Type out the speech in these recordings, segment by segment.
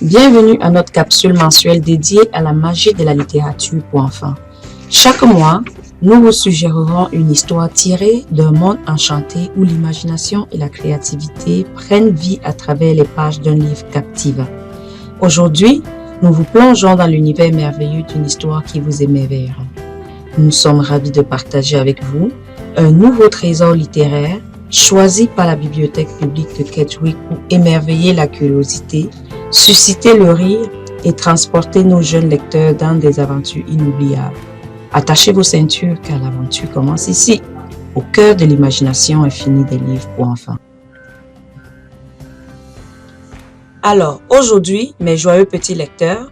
Bienvenue à notre capsule mensuelle dédiée à la magie de la littérature pour enfants. Chaque mois, nous vous suggérerons une histoire tirée d'un monde enchanté où l'imagination et la créativité prennent vie à travers les pages d'un livre captivant. Aujourd'hui, nous vous plongeons dans l'univers merveilleux d'une histoire qui vous émerveillera. Nous sommes ravis de partager avec vous un nouveau trésor littéraire choisi par la bibliothèque publique de Kedgewick pour émerveiller la curiosité, susciter le rire et transporter nos jeunes lecteurs dans des aventures inoubliables. Attachez vos ceintures car l'aventure commence ici, au cœur de l'imagination infinie des livres pour enfants. Alors, aujourd'hui, mes joyeux petits lecteurs,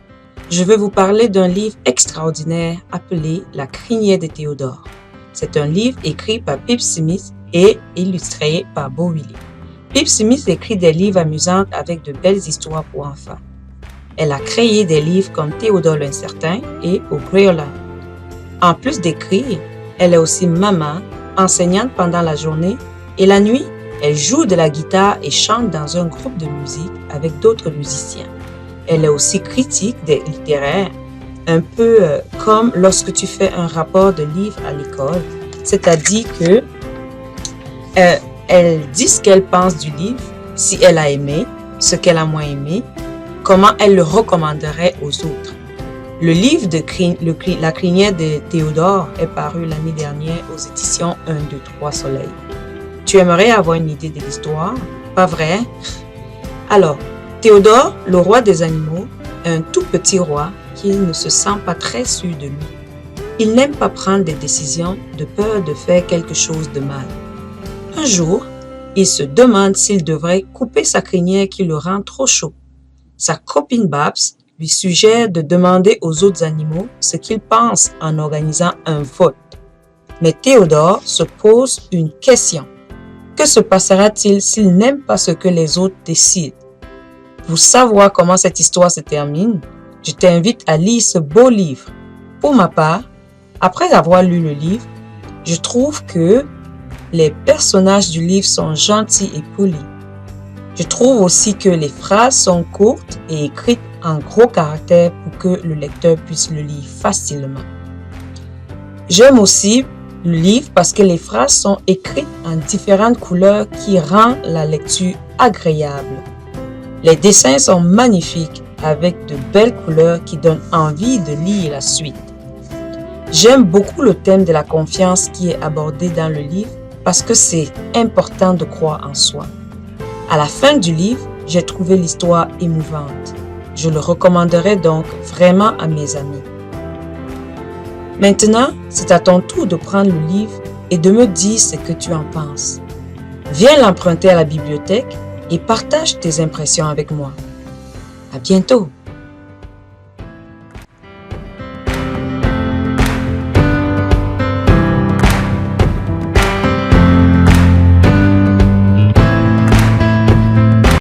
je vais vous parler d'un livre extraordinaire appelé La crinière de Théodore. C'est un livre écrit par Pip Smith et illustré par Beau Willy. Pip Smith écrit des livres amusants avec de belles histoires pour enfants. Elle a créé des livres comme Théodore l'Incertain et Auréola. En plus d'écrire, elle est aussi maman, enseignante pendant la journée et la nuit, elle joue de la guitare et chante dans un groupe de musique avec d'autres musiciens. Elle est aussi critique des littéraires, un peu comme lorsque tu fais un rapport de livre à l'école, c'est-à-dire que elle dit ce qu'elle pense du livre, si elle a aimé, ce qu'elle a moins aimé, comment elle le recommanderait aux autres. Le livre de La crinière de Théodore est paru l'année dernière aux éditions 1, 2, 3 Soleil. Tu aimerais avoir une idée de l'histoire? Pas vrai? Alors, Théodore, le roi des animaux, est un tout petit roi qui ne se sent pas très sûr de lui. Il n'aime pas prendre des décisions de peur de faire quelque chose de mal. Un jour, il se demande s'il devrait couper sa crinière qui le rend trop chaud. Sa copine Babs lui suggère de demander aux autres animaux ce qu'ils pensent en organisant un vote. Mais Théodore se pose une question. Que se passera-t-il s'il n'aime pas ce que les autres décident? Pour savoir comment cette histoire se termine, je t'invite à lire ce beau livre. Pour ma part, après avoir lu le livre, je trouve que les personnages du livre sont gentils et polis. Je trouve aussi que les phrases sont courtes et écrites en gros caractères pour que le lecteur puisse le lire facilement. J'aime aussi le livre parce que les phrases sont écrites en différentes couleurs qui rendent la lecture agréable. Les dessins sont magnifiques avec de belles couleurs qui donnent envie de lire la suite. J'aime beaucoup le thème de la confiance qui est abordé dans le livre parce que c'est important de croire en soi. À la fin du livre, j'ai trouvé l'histoire émouvante. Je le recommanderais donc vraiment à mes amis. Maintenant, c'est à ton tour de prendre le livre et de me dire ce que tu en penses. Viens l'emprunter à la bibliothèque et partage tes impressions avec moi. À bientôt!